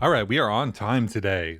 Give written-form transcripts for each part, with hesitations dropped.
All right, we are on time today.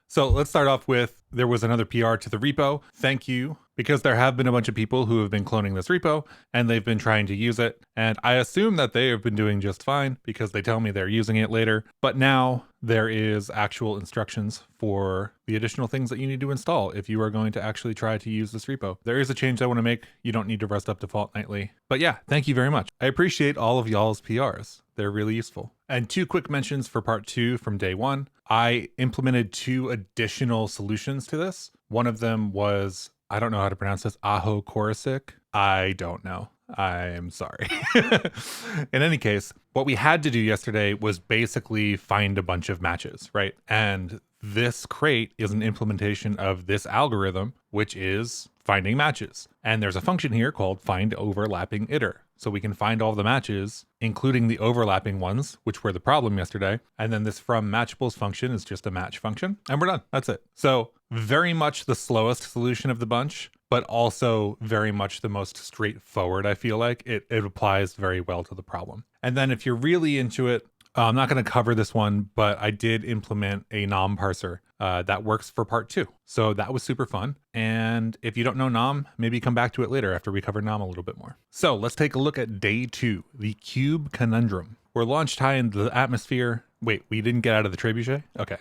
So let's start off with there was another PR to the repo. Thank you, because there have been a bunch of people who have been cloning this repo and they've been trying to use it. And I assume that they have been doing just fine because they tell me they're using it later. But now there is actual instructions for the additional things that you need to install if you are going to actually try to use this repo. There is a change I want to make. You don't need to rust up default nightly. But yeah, thank you very much. I appreciate all of y'all's PRs. They're really useful. And 2 quick mentions for part 2 from day 1. I implemented 2 additional solutions to this. One of them was, I don't know how to pronounce this, Aho Korosik. I don't know. I am sorry. In any case, what we had to do yesterday was basically find a bunch of matches, right? And this crate is an implementation of this algorithm, which is finding matches. And there's a function here called find overlapping iter. So we can find all the matches, including the overlapping ones, which were the problem yesterday. And then this from matchables function is just a match function. And we're done. That's it. So very much the slowest solution of the bunch, but also very much the most straightforward, I feel like. It applies very well to the problem. And then if you're really into it, I'm not going to cover this one, but I did implement a nom parser that works for part 2. So that was super fun. And if you don't know nom, maybe come back to it later after we cover nom a little bit more. So let's take a look at day 2, the Cube Conundrum. We're launched high into the atmosphere. Wait, we didn't get out of the trebuchet? Okay.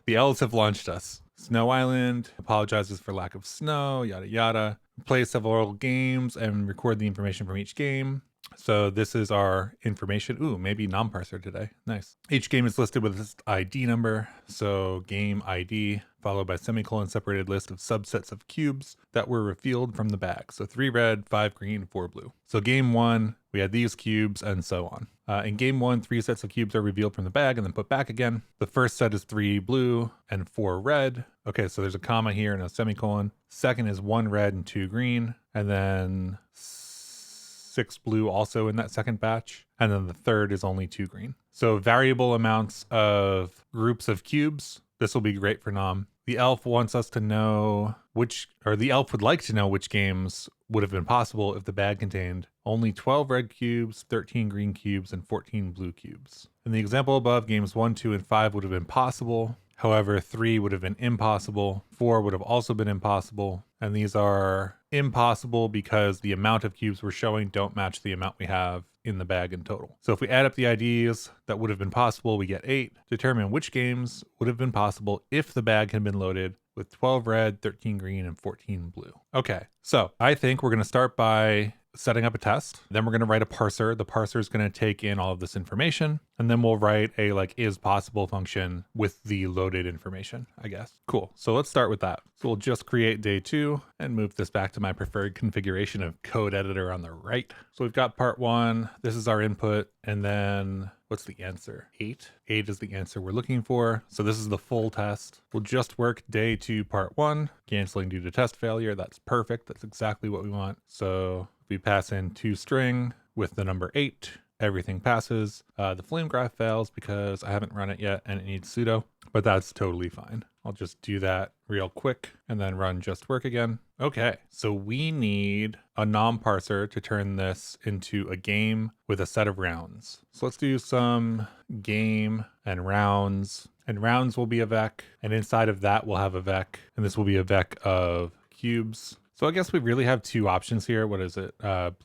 The elves have launched us. Snow Island apologizes for lack of snow, yada yada. Play several games and record the information from each game. So this is our information. Ooh, maybe nom parser today. Nice. Each game is listed with its ID number. So game ID followed by semicolon separated list of subsets of cubes that were revealed from the bag. So 3 red, 5 green, 4 blue. So game 1, we had these cubes and so on. In game 1, 3 sets of cubes are revealed from the bag and then put back again. The first set is 3 blue and 4 red. Okay, so there's a comma here and a semicolon. Second is 1 red and 2 green. And then 6 blue also in that second batch. And then the third is only 2 green. So variable amounts of groups of cubes. This will be great for nom. The elf wants us to know the elf would like to know which games would have been possible if the bag contained only 12 red cubes, 13 green cubes, and 14 blue cubes. In the example above, games 1, 2, and 5 would have been possible. However, 3 would have been impossible. 4 would have also been impossible. And these are impossible because the amount of cubes we're showing don't match the amount we have in the bag in total. So if we add up the IDs that would have been possible, we get 8. Determine which games would have been possible if the bag had been loaded with 12 red, 13 green, and 14 blue. Okay, so I think we're going to start by setting up a test. Then we're going to write a parser. The parser is going to take in all of this information, and then we'll write a is possible function with the loaded information, I guess. Cool. So let's start with that. So we'll just create day 2 and move this back to my preferred configuration of code editor on the right. So we've got part 1. This is our input. And then what's the answer? 8. 8 is the answer we're looking for. So this is the full test. We'll just work day 2, part 1, canceling due to test failure. That's perfect. That's exactly what we want. So we pass in toString with the number 8. Everything passes. The Flamegraph fails because I haven't run it yet and it needs sudo, but that's totally fine. I'll just do that real quick and then run just work again. Okay, so we need a nom parser to turn this into a game with a set of rounds. So let's do some game and rounds. And rounds will be a vec, and inside of that we'll have a vec, and this will be a vec of cubes. So I guess we really have 2 options here. What is it?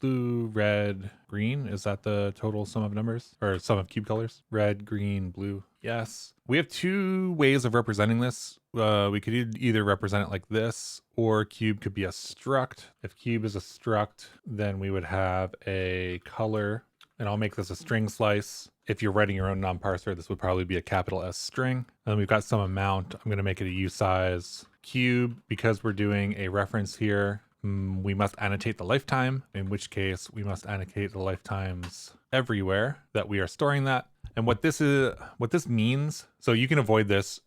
Blue, red, green. Is that the total sum of numbers or sum of cube colors? Red, green, blue. Yes. We have 2 ways of representing this. We could either represent it like this, or cube could be a struct. If cube is a struct, then we would have a color, and I'll make this a string slice. If you're writing your own nom parser, this would probably be a capital S string. And then we've got some amount. I'm going to make it a usize cube because we're doing a reference here. We must annotate the lifetime, in which case we must annotate the lifetimes everywhere that we are storing that. And what this means, so you can avoid this,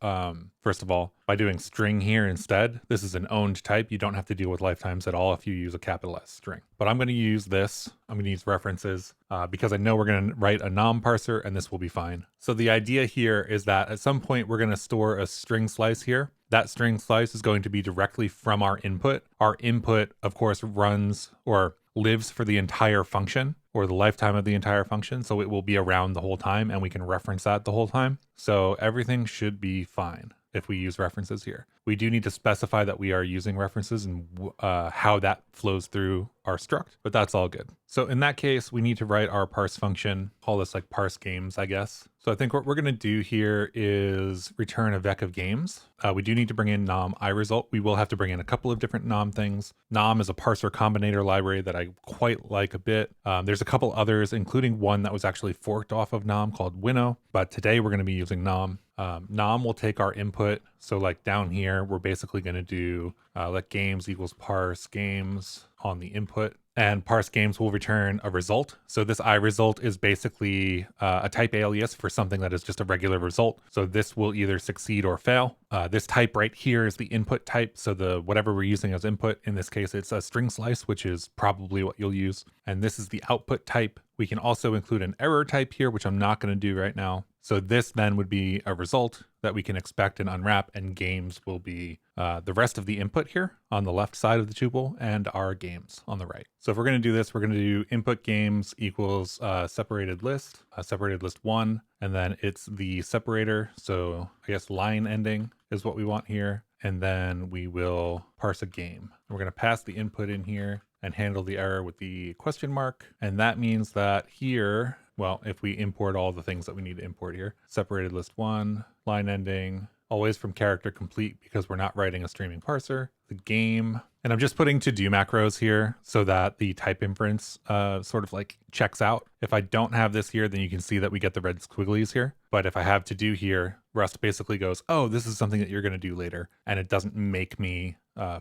first of all, by doing string here instead. This is an owned type. You don't have to deal with lifetimes at all if you use a capital S string. But I'm going to use this. I'm going to use references because I know we're going to write a nom parser and this will be fine. So the idea here is that at some point we're going to store a string slice here. That string slice is going to be directly from our input. Our input, of course, runs, or lives for the entire function or the lifetime of the entire function. So it will be around the whole time and we can reference that the whole time. So everything should be fine if we use references here. We do need to specify that we are using references and how that flows through our struct, but that's all good. So in that case, we need to write our parse function, call this like parse games, I guess. So I think what we're gonna do here is return a vec of games. We do need to bring in nom iResult. We will have to bring in a couple of different nom things. Nom is a parser combinator library that I quite like a bit. There's a couple others, including one that was actually forked off of nom called Winnow, but today we're gonna be using nom. Nom will take our input. So like down here, we're basically going to do let games equals parse games on the input, and parse games will return a result. So this iResult is basically a type alias for something that is just a regular result. So this will either succeed or fail. This type right here is the input type. So the whatever we're using as input, in this case, it's a string slice, which is probably what you'll use. And this is the output type. We can also include an error type here, which I'm not going to do right now. So this then would be a result that we can expect and unwrap, and games will be the rest of the input here on the left side of the tuple and our games on the right. So if we're going to do this, we're going to do input games equals separated list one, and then it's the separator. So I guess line ending is what we want here. And then we will parse a game. We're going to pass the input in here and handle the error with the question mark. And that means that here, well, if we import all the things that we need to import here, separated list one, line ending, always from character complete because we're not writing a streaming parser, the game. And I'm just putting to do macros here so that the type inference sort of like checks out. If I don't have this here, then you can see that we get the red squigglies here. But if I have to do here, Rust basically goes, oh, this is something that you're going to do later. And it doesn't make me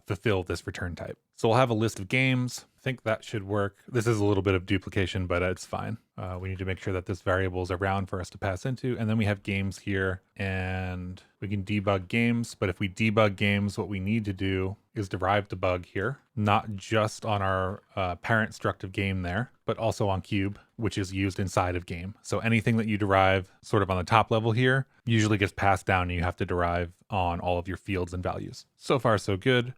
fulfill this return type. So we'll have a list of games. I think that should work. This is a little bit of duplication, but it's fine. We need to make sure that this variable is around for us to pass into. And then we have games here and we can debug games. But if we debug games, what we need to do is derive debug here, not just on our parent struct of game there, but also on cube, which is used inside of game. So anything that you derive sort of on the top level here usually gets passed down and you have to derive on all of your fields and values. So far, so good.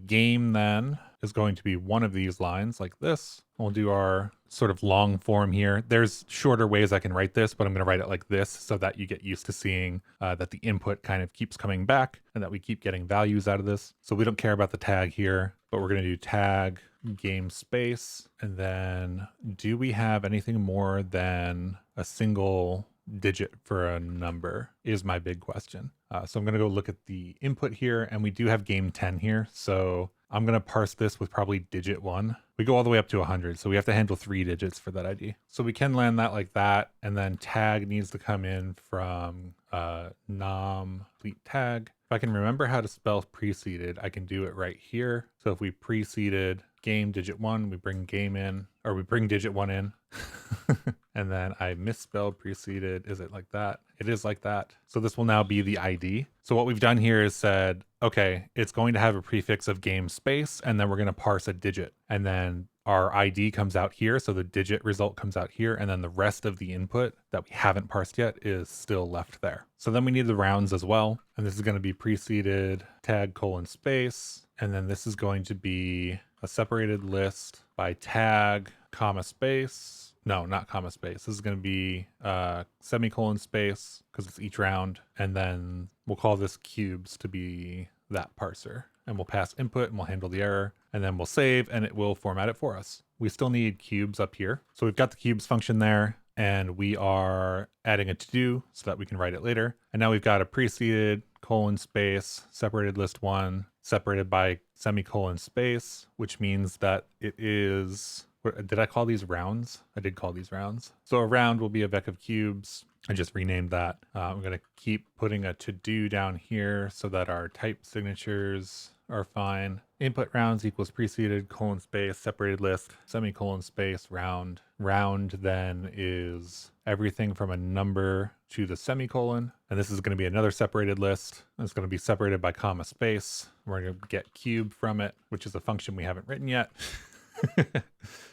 Game then is going to be one of these lines like this. We'll do our sort of long form here. There's shorter ways I can write this, but I'm going to write it like this so that you get used to seeing that the input kind of keeps coming back and that we keep getting values out of this. So we don't care about the tag here, but we're going to do tag game space. And then do we have anything more than a single digit for a number is my big question. So I'm going to go look at the input here, and we do have game 10 here. So I'm going to parse this with probably digit 1. We go all the way up to 100, so we have to handle 3 digits for that ID. So we can land that like that, and then tag needs to come in from nom complete tag. If I can remember how to spell preceded, I can do it right here. So if we preceded game digit 1, we bring game in, or we bring digit 1 in. And then I misspelled preceded. Is it like that? It is like that. So this will now be the ID. So what we've done here is said, okay, it's going to have a prefix of game space, and then we're going to parse a digit. And then our ID comes out here. So the digit result comes out here. And then the rest of the input that we haven't parsed yet is still left there. So then we need the rounds as well. And this is going to be preceded tag colon space. And then this is going to be a separated list by tag comma space. No, not comma space. This is going to be semicolon space because it's each round. And then we'll call this cubes to be that parser. And we'll pass input and we'll handle the error. And then we'll save and it will format it for us. We still need cubes up here. So we've got the cubes function there. And we are adding a to-do so that we can write it later. And now we've got a preceded colon space, separated list 1, separated by semicolon space, which means that it is... Did I call these rounds? I did call these rounds. So a round will be a vec of cubes. I just renamed that. I'm going to keep putting a to-do down here so that our type signatures are fine. Input rounds equals preceded colon space, separated list, semicolon space, round. Round then is everything from a number to the semicolon. And this is going to be another separated list. It's going to be separated by comma space. We're going to get cube from it, which is a function we haven't written yet.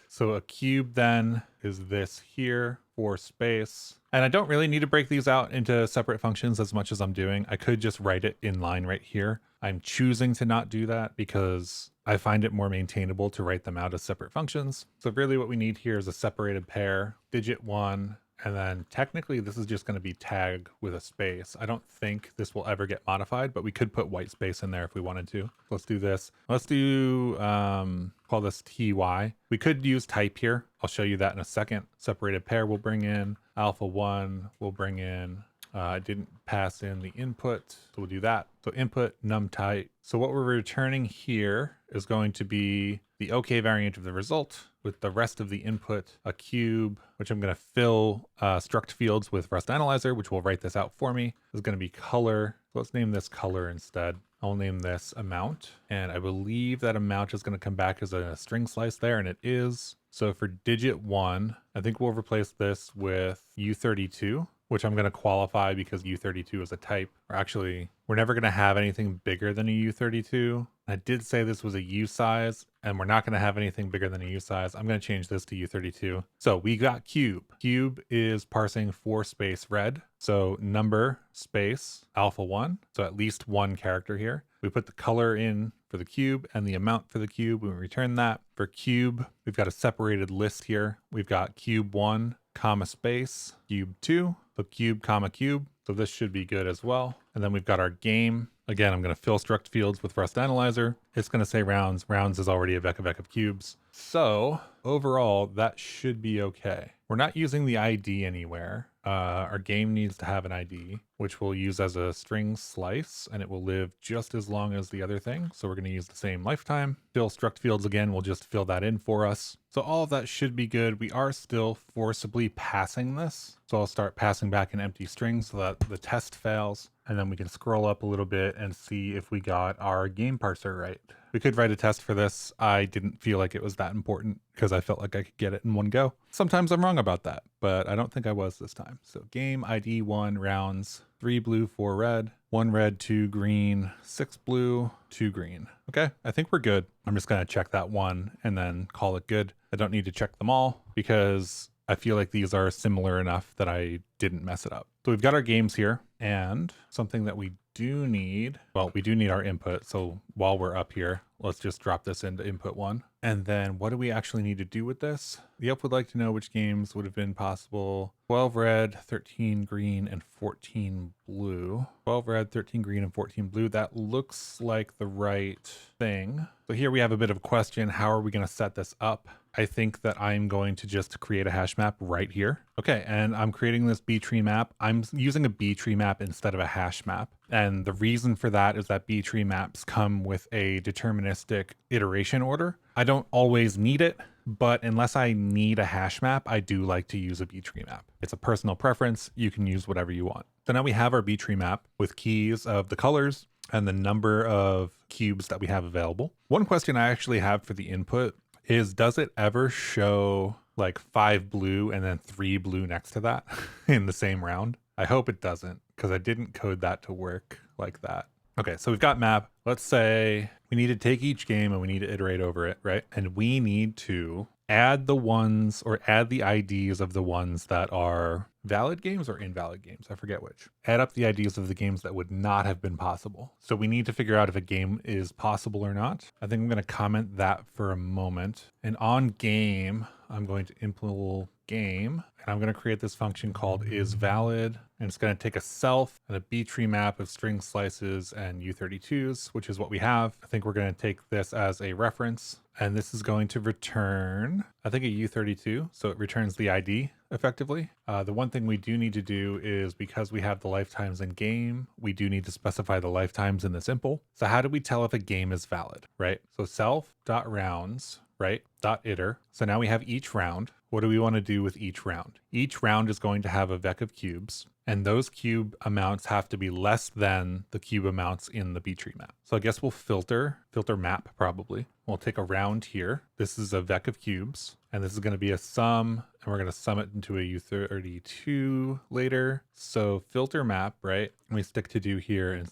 So a cube then is this here for space. And I don't really need to break these out into separate functions as much as I'm doing. I could just write it in line right here. I'm choosing to not do that because I find it more maintainable to write them out as separate functions. So really what we need here is a separated pair, digit 1, and then technically this is just going to be tag with a space. I don't think this will ever get modified, but we could put white space in there if we wanted to. Let's do this. Let's do, call this TY. We could use type here. I'll show you that in a second. Separated pair we'll bring in. Alpha 1 we'll bring in. I didn't pass in the input, so we'll do that. So input num type. So what we're returning here is going to be the OK variant of the result with the rest of the input, a cube, which I'm going to fill struct fields with Rust Analyzer, which will write this out for me. This is going to be color. So let's name this color instead. I'll name this amount. And I believe that amount is going to come back as a string slice there, and it is. So for digit 1, I think we'll replace this with U32, which I'm going to qualify because U32 is a type. Or actually, we're never going to have anything bigger than a U32. I did say this was a U size, and we're not going to have anything bigger than a U size. I'm going to change this to U32. So we got cube. Cube is parsing for space red. So number space alpha 1. So at least one character here. We put the color in for the cube and the amount for the cube. We return that. For cube, we've got a separated list here. We've got cube 1, comma space, cube 2. So cube, comma cube. So this should be good as well. And then we've got our game. Again, I'm going to fill struct fields with Rust Analyzer. It's going to say rounds. Rounds is already a vec of cubes. So overall, that should be okay. We're not using the ID anywhere. Our game needs to have an ID, which we'll use as a string slice, and it will live just as long as the other thing. So we're going to use the same lifetime. Fill struct fields again, we'll just fill that in for us. So all of that should be good. We are still forcibly passing this. So I'll start passing back an empty string so that the test fails. And then we can scroll up a little bit and see if we got our game parser right. We could write a test for this. I didn't feel like it was that important because I felt like I could get it in one go. Sometimes I'm wrong about that, but I don't think I was this time. So game ID 1 rounds, 3 blue, 4 red, 1 red, 2 green, 6 blue, 2 green. Okay, I think we're good. I'm just gonna check that one and then call it good. I don't need to check them all because I feel like these are similar enough that I didn't mess it up. So we've got our games here, and something that we do need, well, we do need our input. So while we're up here, let's just drop this into input 1. And then what do we actually need to do with this? The up would like to know which games would have been possible. 12 red, 13 green, and 14 blue. 12 red, 13 green, and 14 blue. That looks like the right thing. So here we have a bit of a question. How are we going to set this up? I think that I'm going to just create a hash map right here. Okay, and I'm creating this BTreeMap. I'm using a BTreeMap instead of a hash map. And the reason for that is that BTreeMaps come with a deterministic iteration order. I don't always need it, but unless I need a hash map, I do like to use a BTreeMap. It's a personal preference. You can use whatever you want. So now we have our BTreeMap with keys of the colors and the number of cubes that we have available. One question I actually have for the input is, does it ever show like 5 blue and then 3 blue next to that in the same round? I hope it doesn't, because I didn't code that to work like that. Okay, so we've got map. Let's say we need to take each game and we need to iterate over it, right? And we need to add the ones, or add the IDs of the ones that are valid games or invalid games. I forget which. Add up the IDs of the games that would not have been possible. So we need to figure out if a game is possible or not. I think I'm going to comment that for a moment. And on game, I'm going to implement game, and I'm going to create this function called isValid, and it's going to take a self and a BTreeMap of string slices and U32s, which is what we have. I think we're going to take this as a reference, and this is going to return, I think, a U32, so it returns the ID effectively. The one thing we do need to do is, because we have the lifetimes in game, we do need to specify the lifetimes in the simple. So how do we tell if a game is valid, right? So self.rounds, right, .iter. So now we have each round. What do we want to do with each round? Each round is going to have a vec of cubes, and those cube amounts have to be less than the cube amounts in the BTreeMap. So I guess we'll filter map probably. We'll take a round here. This is a vec of cubes, and this is going to be a sum, and we're going to sum it into a U32 later. So filter map, right? Let me stick to do here, and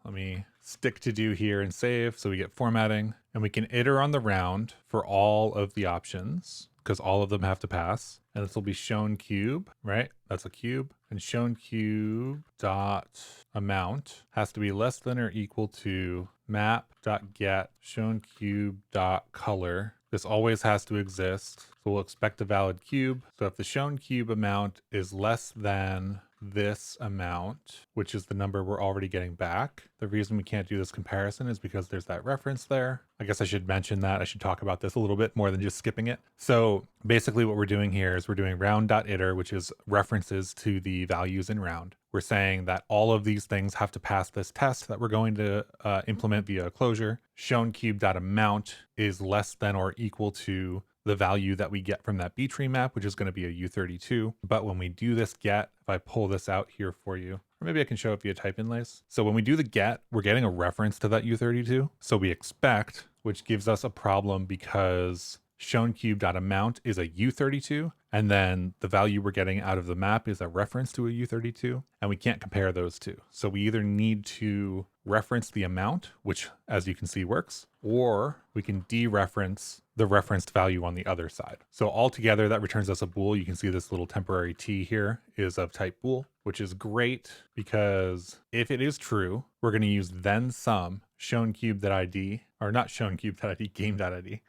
let me stick to do here and save, so we get formatting, and we can iter on the round for all of the options, because all of them have to pass. and this will be shown cube, right? That's a cube. And shown cube dot amount has to be less than or equal to map dot get shown cube dot color. This always has to exist. So we'll expect a valid cube. So if the shown cube amount is less than this amount, which is the number we're already getting back. The reason we can't do this comparison is because there's that reference there. I guess I should mention that. I should talk about this a little bit more than just skipping it. So basically what we're doing here is we're doing round.iter, which is references to the values in round. We're saying that all of these things have to pass this test that we're going to implement via a closure. Shown cube.amount is less than or equal to the value that we get from that BTreeMap, which is going to be a U32. But when we do this get, if I pull this out here for you, or maybe I can show it via type inlays. So when we do the get, we're getting a reference to that U32. So we expect, which gives us a problem because shown cube.amount is a U32, and then the value we're getting out of the map is a reference to a U32, and we can't compare those two. So we either need to reference the amount, which as you can see works, or we can dereference the referenced value on the other side. So altogether that returns us a bool. You can see this little temporary t here is of type bool, which is great because if it is true, we're going to use then sum shown cube.id, or not shown cube.id, game.id.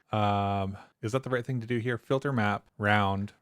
Is that the right thing to do here? Filter map round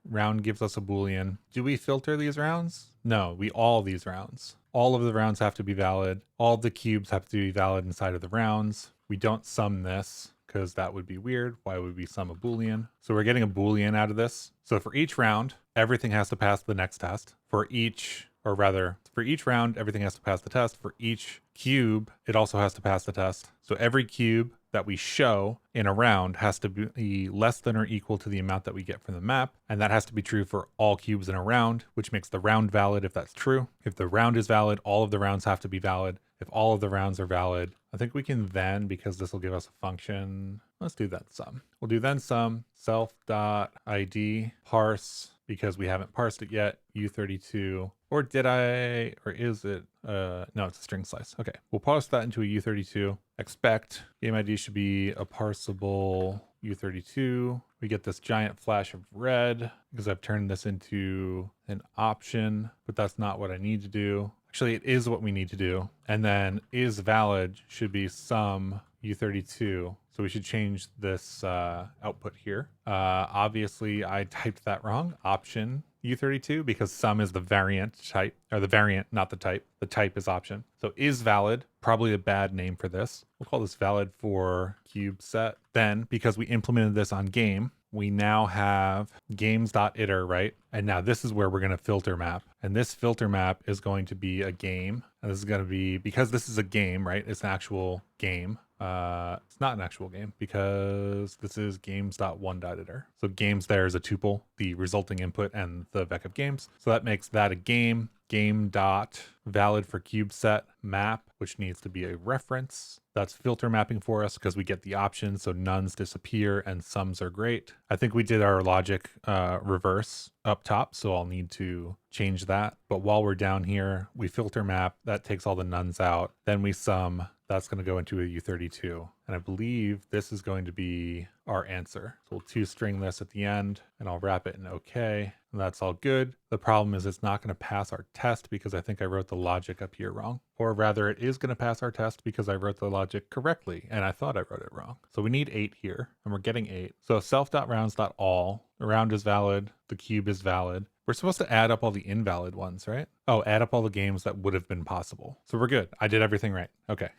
gives us a boolean. Do we filter these rounds? No, we all these rounds. All of the rounds have to be valid. All the cubes have to be valid inside of the rounds. We don't sum this because that would be weird. Why would we sum a boolean? So we're getting a boolean out of this. So for each round, everything has to pass the next test. For each round, everything has to pass the test. For each cube, it also has to pass the test. So every cube that we show in a round has to be less than or equal to the amount that we get from the map. And that has to be true for all cubes in a round, which makes the round valid if that's true. If the round is valid, all of the rounds have to be valid. If all of the rounds are valid, I think we can then, because this will give us a function, let's do then sum. We'll do then sum self.id parse, because we haven't parsed it yet, U32, or did I, or is it, no, it's a string slice. Okay, we'll parse that into a U32. Expect game ID should be a parsable U32. We get this giant flash of red because I've turned this into an option, but that's not what I need to do. Actually, it is what we need to do. And then is valid should be sum U32. So we should change this output here. Obviously, I typed that wrong. Option U32 because sum is the variant type, or the variant, not the type. The type is option. So is valid, probably a bad name for this. We'll call this valid for cube set. Then, because we implemented this on game, we now have games.iter, right? And now this is where we're going to filter map. And this filter map is going to be a game. And this is going to be, because this is a game, right? It's an actual game. It's not an actual game because this is games.one.iter. So games there is a tuple, the resulting input and the vec of games. So that makes that a game. Game dot valid for cube set map, which needs to be a reference. That's filter mapping for us because we get the option. So nones disappear and sums are great. I think we did our logic reverse up top. So I'll need to change that. But while we're down here, we filter map. That takes all the nones out. Then we sum. That's going to go into a U32. And I believe this is going to be our answer. So we'll toString this at the end and I'll wrap it in OK. And that's all good. The problem is it's not going to pass our test because I think I wrote the logic up here wrong. Or rather, it is going to pass our test because I wrote the logic correctly and I thought I wrote it wrong. So we need 8 here and we're getting 8. So self.rounds.all, the round is valid, the cube is valid. We're supposed to add up all the invalid ones, right? Oh, add up all the games that would have been possible. So we're good. I did everything right. Okay.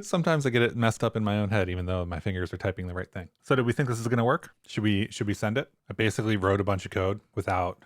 Sometimes I get it messed up in my own head, even though my fingers are typing the right thing. So did we think this is going to work? Should we send it? I basically wrote a bunch of code without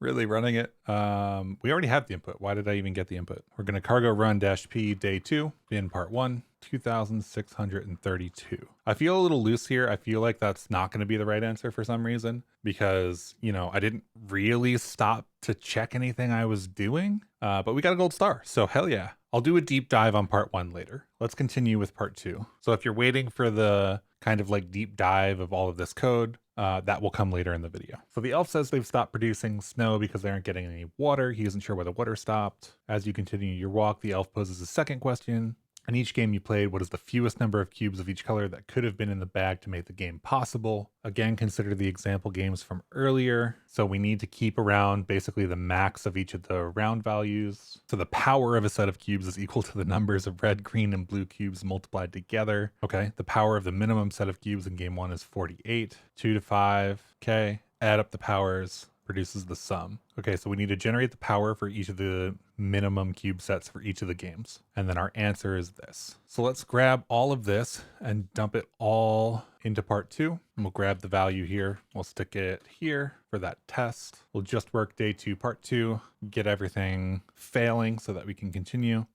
really running it. We already have the input. Why did I even get the input? We're going to cargo run -p day 2 in part 1, 2632. I feel a little loose here. I feel like that's not going to be the right answer for some reason because, you know, I didn't really stop to check anything I was doing, but we got a gold star. So hell yeah. I'll do a deep dive on part 1 later. Let's continue with part 2. So if you're waiting for the kind of like deep dive of all of this code, that will come later in the video. So the elf says they've stopped producing snow because they aren't getting any water. He isn't sure why the water stopped. As you continue your walk, the elf poses a second question. In each game you played, what is the fewest number of cubes of each color that could have been in the bag to make the game possible? Again, consider the example games from earlier. So we need to keep around basically the max of each of the round values. So the power of a set of cubes is equal to the numbers of red, green, and blue cubes multiplied together. Okay, the power of the minimum set of cubes in game 1 is 48. 2 to 5, okay. Add up the powers, produces the sum. Okay, so we need to generate the power for each of the minimum cube sets for each of the games. And then our answer is this. So let's grab all of this and dump it all into part 2. And we'll grab the value here. We'll stick it here for that test. We'll just work day 2, part 2, get everything failing so that we can continue.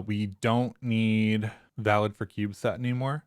We don't need valid for cube set anymore.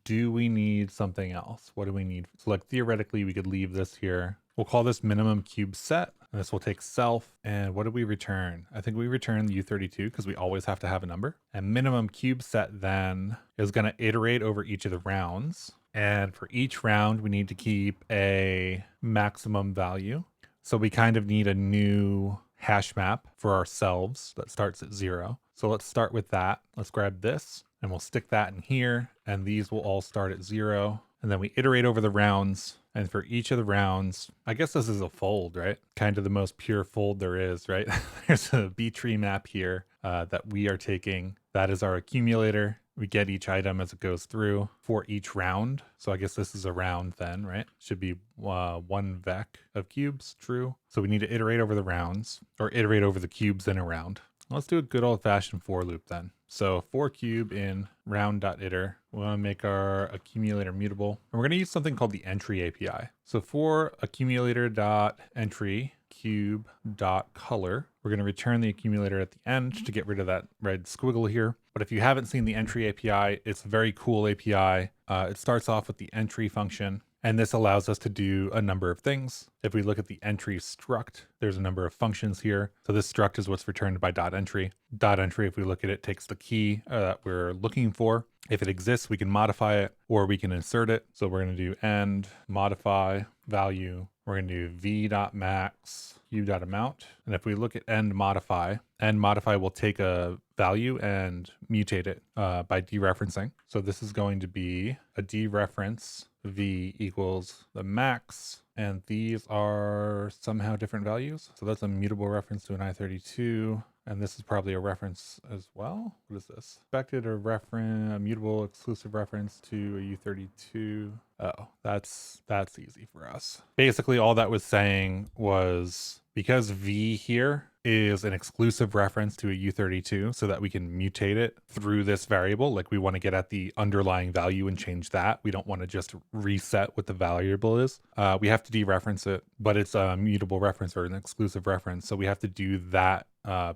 Do we need something else? What do we need? So like theoretically, we could leave this here. We'll call this minimum cube set. And this will take self. And what do we return? I think we return the U32 because we always have to have a number. And minimum cube set then is going to iterate over each of the rounds. And for each round, we need to keep a maximum value. So we kind of need a new hash map for ourselves that starts at 0. So let's start with that. Let's grab this and we'll stick that in here. And these will all start at 0. And then we iterate over the rounds. And for each of the rounds, I guess this is a fold, right? Kind of the most pure fold there is, right? There's a BTreeMap here that we are taking. That is our accumulator. We get each item as it goes through for each round. So I guess this is a round then, right? Should be 1 vec of cubes, true. So we need to iterate over the rounds or iterate over the cubes in a round. Let's do a good old fashioned for loop then. So for cube in round.iter, we want to make our accumulator mutable. And we're going to use something called the entry API. So for accumulator.entry cube.color, we're going to return the accumulator at the end to get rid of that red squiggle here. But if you haven't seen the entry API, it's a very cool API. It starts off with the entry function. And this allows us to do a number of things. If we look at the entry struct, there's a number of functions here. So this struct is what's returned by .entry. .entry, if we look at it, takes the key that we're looking for. If it exists, we can modify it or we can insert it. So we're going to do end modify value. We're going to do v.max cube.amount. And if we look at end modify will take a value and mutate it by dereferencing. So this is going to be a dereference v equals the max, and these are somehow different values. So that's a mutable reference to an I32, and this is probably a reference as well. What is this? Expected a reference, a mutable exclusive reference to a U32. Oh, that's easy for us. Basically, all that was saying was because v here is an exclusive reference to a U32 so that we can mutate it through this variable. Like we want to get at the underlying value and change that. We don't want to just reset what the variable is. We have to dereference it, but it's a mutable reference or an exclusive reference. So we have to do that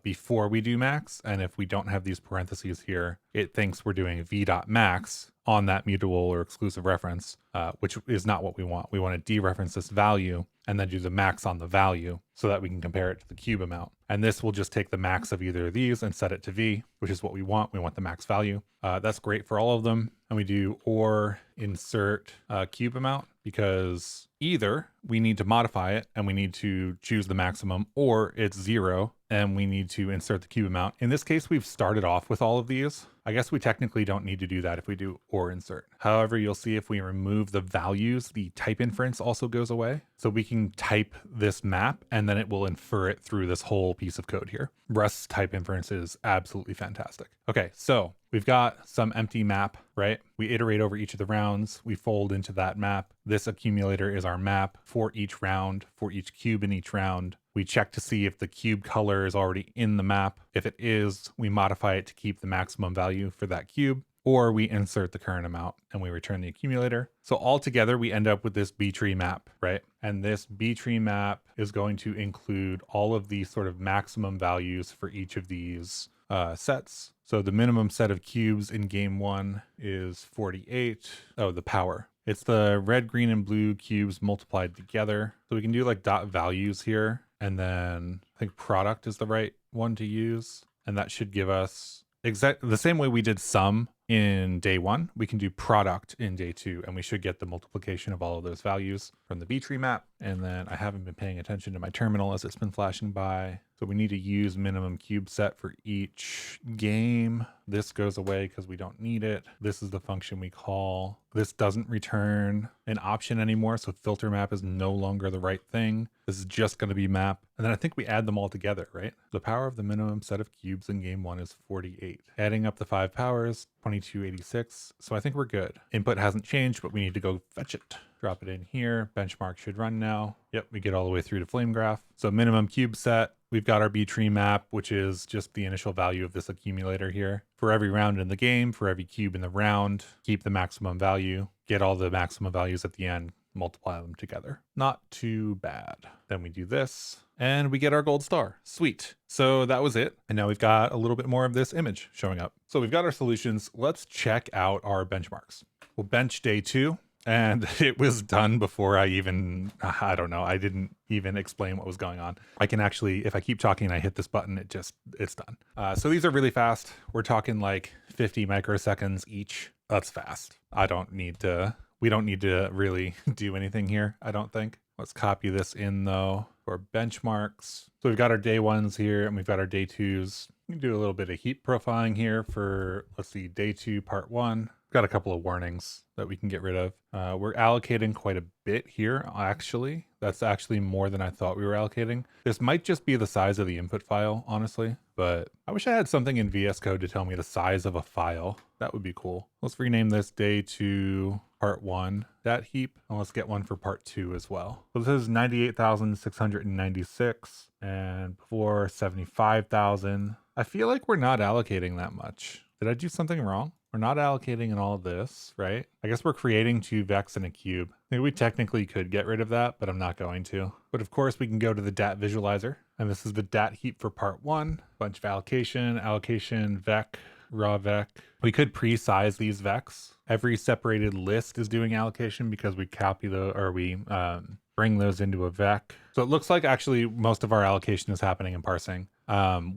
before we do max. And if we don't have these parentheses here, it thinks we're doing v.max on that mutable or exclusive reference, which is not what we want. We want to dereference this value and then do the max on the value so that we can compare it to the cube amount. And this will just take the max of either of these and set it to v, which is what we want. We want the max value. That's great for all of them. And we do or insert cube amount because either we need to modify it and we need to choose the maximum, or it's 0 and we need to insert the cube amount. In this case, we've started off with all of these. I guess we technically don't need to do that if we do or insert. However, you'll see if we remove the values, the type inference also goes away. So we can type this map and then it will infer it through this whole piece of code here. Rust's type inference is absolutely fantastic. Okay, so we've got some empty map, right? We iterate over each of the rounds. We fold into that map. This accumulator is our map for each round, for each cube in each round. We check to see if the cube color is already in the map. If it is, we modify it to keep the maximum value for that cube, or we insert the current amount and we return the accumulator. So altogether, we end up with this BTreeMap, right? And this BTreeMap is going to include all of these sort of maximum values for each of these sets. So the minimum set of cubes in game 1 is 48. Oh, the power. It's the red, green, and blue cubes multiplied together. So we can do like dot values here. And then I think product is the right one to use. And that should give us exactly the same way we did sum in day 1. We can do product in day 2, and we should get the multiplication of all of those values from the BTreeMap. And then I haven't been paying attention to my terminal as it's been flashing by. So we need to use minimum cube set for each game. This goes away because we don't need it. This is the function we call. This doesn't return an option anymore, so filter map is no longer the right thing. This is just going to be map. And then I think we add them all together, right? The power of the minimum set of cubes in game 1 is 48. Adding up the 5 powers, 2286. So I think we're good. Input hasn't changed, but we need to go fetch it. Drop it in here. Benchmark should run now. Yep, we get all the way through to Flamegraph. So minimum cube set. We've got our BTreeMap, which is just the initial value of this accumulator here. For every round in the game, for every cube in the round, keep the maximum value, get all the maximum values at the end, multiply them together. Not too bad. Then we do this and we get our gold star. Sweet. So that was it. And now we've got a little bit more of this image showing up. So we've got our solutions. Let's check out our benchmarks. We'll bench day 2. And it was done before I don't know, I didn't even explain what was going on. I can actually, if I keep talking and I hit this button, it's done. So these are really fast. We're talking like 50 microseconds each. That's fast. We don't need to really do anything here, I don't think. Let's copy this in though for benchmarks. So we've got our day 1s here and we've got our day 2s. We can do a little bit of heap profiling here for, let's see, day 2, part 1. Got a couple of warnings that we can get rid of. We're allocating quite a bit here, actually. That's actually more than I thought we were allocating. This might just be the size of the input file, honestly, but I wish I had something in VS Code to tell me the size of a file. That would be cool. Let's rename this day 2 part 1 dhat heap, and let's get one for part 2 as well. So this is 98,696 and before 75,000. I feel like we're not allocating that much. Did I do something wrong? We're not allocating in all of this, right? I guess we're creating 2 vecs in a cube. Maybe we technically could get rid of that, but I'm not going to. But of course we can go to the dhat visualizer, and this is the dhat heap for part 1. Bunch of allocation, vec, raw vec. We could pre-size these vecs. Every separated list is doing allocation because we copy we bring those into a vec. So it looks like actually most of our allocation is happening in parsing.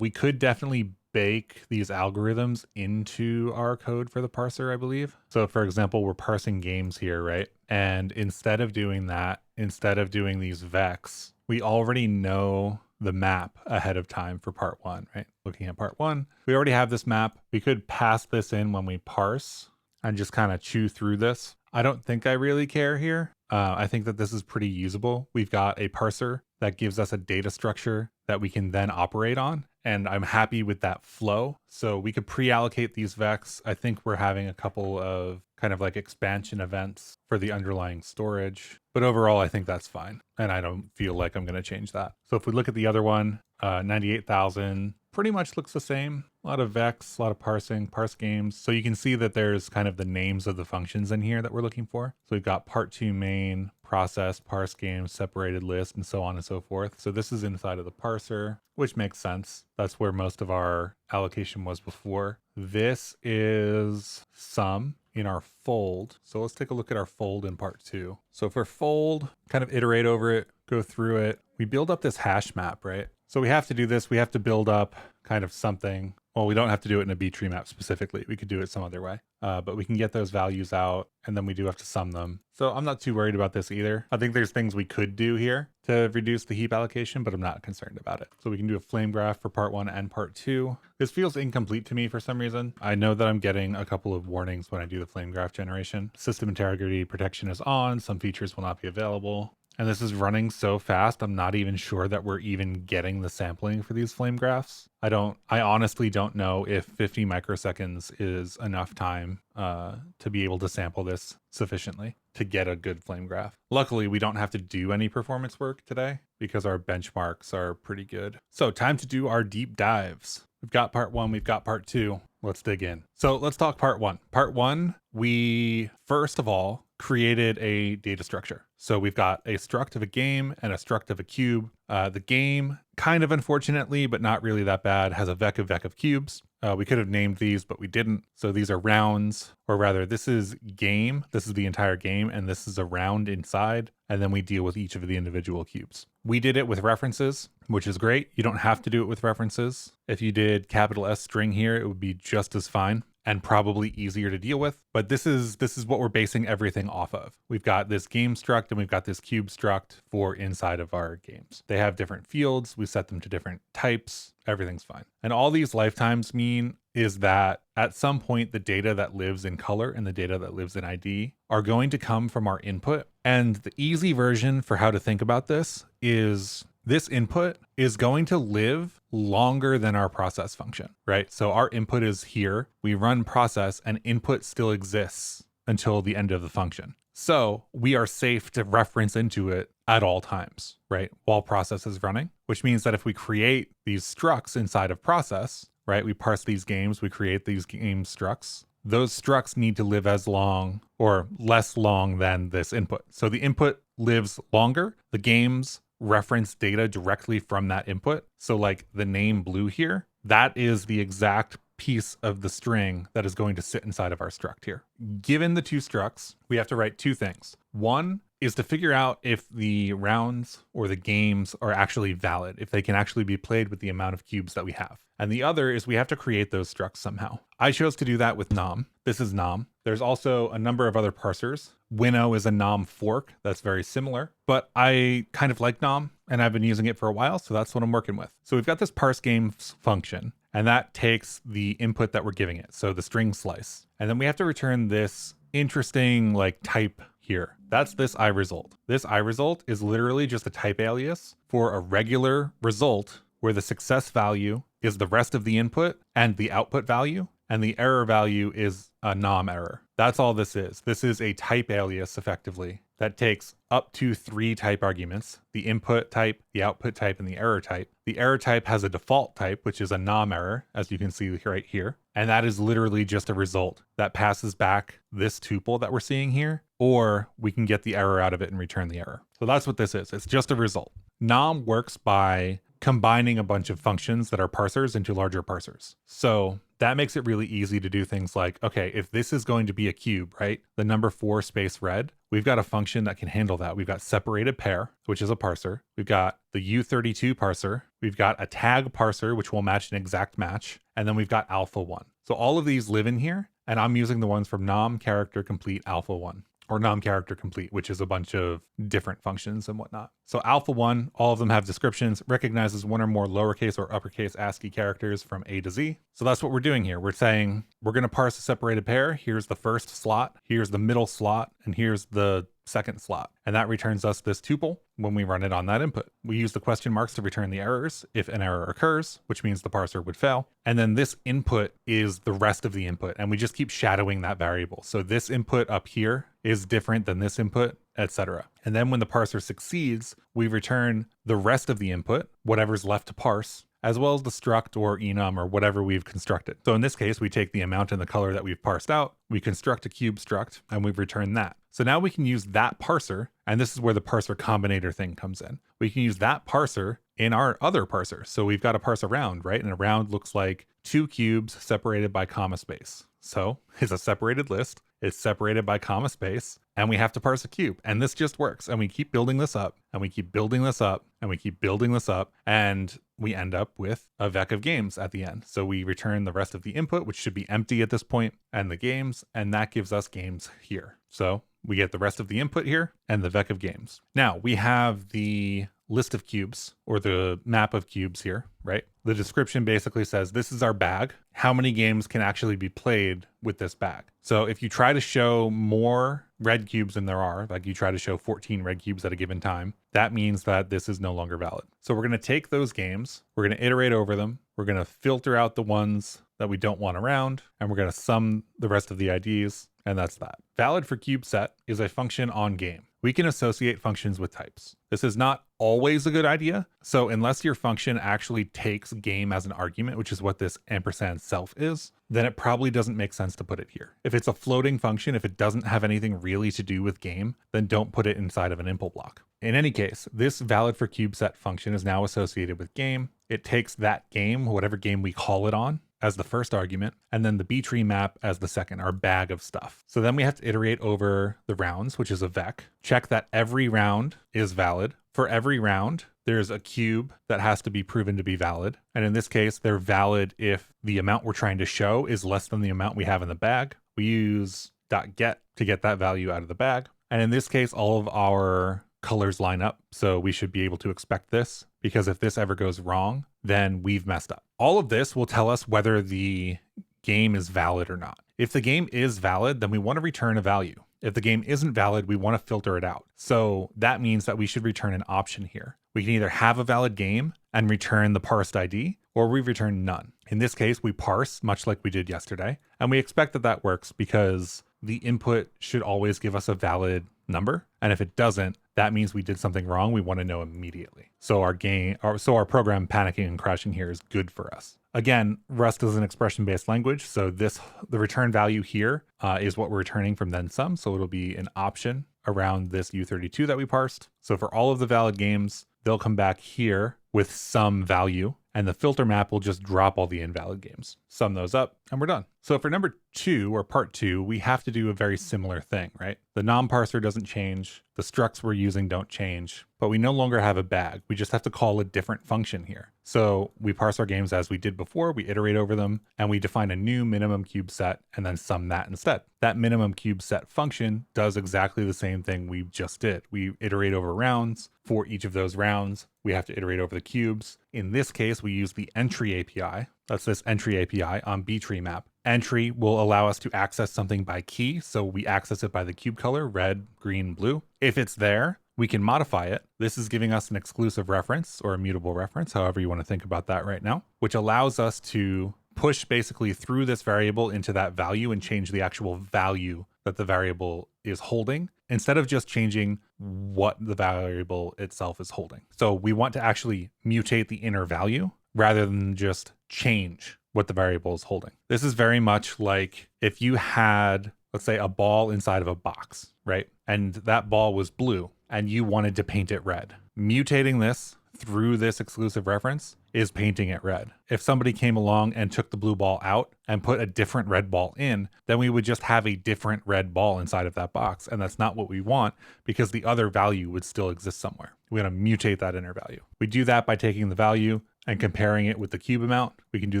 We could definitely bake these algorithms into our code for the parser, I believe. So for example, we're parsing games here, right? And instead of doing that, instead of doing these vecs, we already know the map ahead of time for part 1, right? Looking at part 1, we already have this map. We could pass this in when we parse and just kind of chew through this. I don't think I really care here. I think that this is pretty usable. We've got a parser that gives us a data structure that we can then operate on. And I'm happy with that flow. So we could pre-allocate these vecs. I think we're having a couple of kind of like expansion events for the underlying storage. But overall, I think that's fine. And I don't feel like I'm going to change that. So if we look at the other one, 98,000 pretty much looks the same. A lot of vecs, a lot of parsing, parse games. So you can see that there's kind of the names of the functions in here that we're looking for. So we've got part 2 main, process, parse games, separated list, and so on and so forth. So this is inside of the parser, which makes sense. That's where most of our allocation was before. This is sum in our fold. So let's take a look at our fold in part 2. So for fold, kind of iterate over it, go through it. We build up this hash map, right? So we have to do this. We have to build up kind of something. Well, we don't have to do it in a BTreeMap specifically. We could do it some other way, but we can get those values out and then we do have to sum them. So I'm not too worried about this either. I think there's things we could do here to reduce the heap allocation, but I'm not concerned about it. So we can do a flame graph for part 1 and part 2. This feels incomplete to me for some reason. I know that I'm getting a couple of warnings when I do the flame graph generation. System integrity protection is on. Some features will not be available. And this is running so fast, I'm not even sure that we're even getting the sampling for these flame graphs. I honestly don't know if 50 microseconds is enough time to be able to sample this sufficiently to get a good flame graph. Luckily, we don't have to do any performance work today because our benchmarks are pretty good. So time to do our deep dives. We've got part 1, we've got part 2. Let's dig in. So let's talk part 1. Part 1, we first of all created a data structure. So we've got a struct of a game and a struct of a cube. The game, kind of unfortunately, but not really that bad, has a vec of cubes. We could have named these, but we didn't. So these are rounds, or rather this is game. This is the entire game, and this is a round inside. And then we deal with each of the individual cubes. We did it with references, which is great. You don't have to do it with references. If you did capital S string here, it would be just as fine. and probably easier to deal with. But this is what we're basing everything off of. We've got this game struct and we've got this cube struct for inside of our games. They have different fields. We set them to different types. Everything's fine. And all these lifetimes mean is that at some point, the data that lives in color and the data that lives in ID are going to come from our input. And the easy version for how to think about this is this input is going to live longer than our process function, right? So our input is here, we run process, and input still exists until the end of the function. So we are safe to reference into it at all times, right? While process is running, which means that if we create these structs inside of process, right? We parse these games, we create these game structs. Those structs need to live as long or less long than this input. So the input lives longer. The games reference data directly from that input. So like the name blue here, that is the exact piece of the string that is going to sit inside of our struct here. Given the two structs, we have to write two things. One is to figure out if the rounds or the games are actually valid, if they can actually be played with the amount of cubes that we have. And the other is we have to create those structs somehow. I chose to do that with nom. This is nom. There's also a number of other parsers. Winnow is a nom fork that's very similar, but I kind of like nom and I've been using it for a while, so that's what I'm working with. So we've got this parse games function, and that takes the input that we're giving it, so the string slice. And then we have to return this interesting like type here. That's this iResult. This iResult is literally just a type alias for a regular result where the success value is the rest of the input and the output value, and the error value is a nom error. That's all this is. This is a type alias effectively that takes up to 3 type arguments: the input type, the output type, and the error type. The error type has a default type, which is a nom error, as you can see right here. And that is literally just a result that passes back this tuple that we're seeing here, or we can get the error out of it and return the error. So that's what this is. It's just a result. Nom works by combining a bunch of functions that are parsers into larger parsers. So that makes it really easy to do things like, okay, if this is going to be a cube, right? The number 4 space red, we've got a function that can handle that. We've got separated pair, which is a parser. We've got the U32 parser. We've got a tag parser, which will match an exact match. And then we've got alpha 1. So all of these live in here, and I'm using the ones from nom character complete alpha 1. Or nom character complete, which is a bunch of different functions and whatnot. So alpha 1, all of them have descriptions, recognizes one or more lowercase or uppercase ASCII characters from A to Z. So that's what we're doing here. We're saying we're going to parse a separated pair. Here's the first slot, here's the middle slot, and here's the second slot. And that returns us this tuple when we run it on that input. We use the question marks to return the errors if an error occurs, which means the parser would fail. And then this input is the rest of the input, and we just keep shadowing that variable. So this input up here is different than this input, etc. And then when the parser succeeds, we return the rest of the input, whatever's left to parse, as well as the struct or enum or whatever we've constructed. So in this case, we take the amount and the color that we've parsed out, we construct a cube struct, and we return that. So now we can use that parser, and this is where the parser combinator thing comes in. We can use that parser in our other parser. So we've got to parse a round, right? And a round looks like 2 cubes separated by comma space. So it's a separated list, it's separated by comma space, and we have to parse a cube. And this just works. And we keep building this up, and we keep building this up, and we keep building this up, and we end up with a vec of games at the end. So we return the rest of the input, which should be empty at this point, and the games, and that gives us games here. So we get the rest of the input here and the vec of games. Now we have the list of cubes, or the map of cubes here, right? The description basically says this is our bag. How many games can actually be played with this bag? So if you try to show more red cubes than there are, like you try to show 14 red cubes at a given time, that means that this is no longer valid. So we're going to take those games, we're going to iterate over them, we're going to filter out the ones that we don't want around, and we're going to sum the rest of the IDs, and that's that. Valid for cube set is a function on game. We can associate functions with types. This is not always a good idea. So unless your function actually takes game as an argument, which is what this ampersand self is, then it probably doesn't make sense to put it here. If it's a floating function, if it doesn't have anything really to do with game, then don't put it inside of an impl block. In any case, this valid for cube set function is now associated with game. It takes that game, whatever game we call it on, as the first argument, and then the BTreeMap as the second, our bag of stuff. So then we have to iterate over the rounds, which is a vec, check that every round is valid for every round, there's a cube that has to be proven to be valid. And in this case, they're valid if the amount we're trying to show is less than the amount we have in the bag. We use .get to get that value out of the bag. And in this case, all of our colors line up. So we should be able to expect this, because if this ever goes wrong, then we've messed up. All of this will tell us whether the game is valid or not. If the game is valid, then we want to return a value. If the game isn't valid, we want to filter it out. So that means that we should return an option here. We can either have a valid game and return the parsed ID, or we return none. In this case, we parse, much like we did yesterday, and we expect that that works because the input should always give us a valid number. And if it doesn't, that means we did something wrong. We want to know immediately. So our program panicking and crashing here is good for us. Again, Rust is an expression-based language. So the return value here is what we're returning from then some. So it'll be an option around this U32 that we parsed. So for all of the valid games, they'll come back here with some value, and the filter map will just drop all the invalid games, sum those up, and we're done. So for number 2, or part 2, we have to do a very similar thing, right? The non-parser doesn't change, the structs we're using don't change, but we no longer have a bag. We just have to call a different function here. So we parse our games as we did before, we iterate over them, and we define a new minimum cube set and then sum that instead. That minimum cube set function does exactly the same thing we just did. We iterate over rounds. For each of those rounds, we have to iterate over the cubes. In this case, we use the entry API. That's this entry API on BTreeMap. Entry will allow us to access something by key. So we access it by the cube color, red, green, blue. If it's there, we can modify it. This is giving us an exclusive reference or a mutable reference, however you want to think about that right now, which allows us to push basically through this variable into that value and change the actual value that the variable is holding, instead of just changing what the variable itself is holding. So we want to actually mutate the inner value rather than just change what the variable is holding. This is very much like if you had, let's say, a ball inside of a box, right? And that ball was blue and you wanted to paint it red. Mutating this through this exclusive reference is painting it red. If somebody came along and took the blue ball out and put a different red ball in, then we would just have a different red ball inside of that box. And that's not what we want, because the other value would still exist somewhere. We're going to mutate that inner value. We do that by taking the value and comparing it with the cube amount. We can do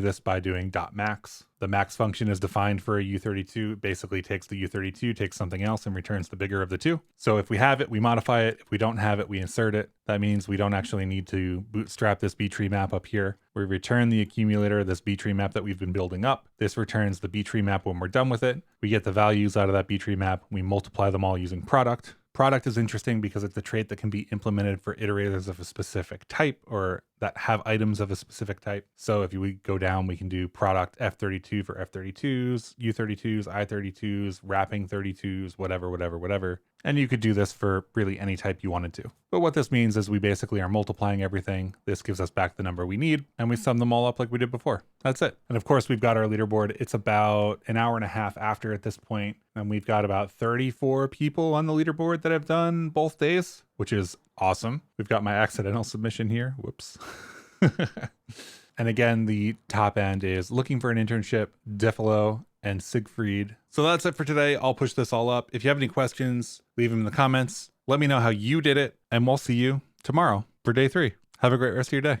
this by doing .max. The max function is defined for a U32. It basically takes the U32, takes something else, and returns the bigger of the two. So if we have it, we modify it. If we don't have it, we insert it. That means we don't actually need to bootstrap this BTreeMap up here. We return the accumulator, this BTreeMap that we've been building up. This returns the BTreeMap when we're done with it. We get the values out of that BTreeMap. We multiply them all using product. Product is interesting because it's a trait that can be implemented for iterators of a specific type, or that have items of a specific type. So if we go down, we can do product F32 for F32s, U32s, I32s, wrapping 32s, whatever. And you could do this for really any type you wanted to. But what this means is we basically are multiplying everything. This gives us back the number we need, and we sum them all up like we did before. That's it. And of course, we've got our leaderboard. It's about an hour and a half after at this point, and we've got about 34 people on the leaderboard that have done both days, which is awesome. We've got my accidental submission here. Whoops. And again, the top end is looking for an internship, Defalo, and Siegfried. So that's it for today. I'll push this all up. If you have any questions, leave them in the comments. Let me know how you did it, and we'll see you tomorrow for day 3. Have a great rest of your day.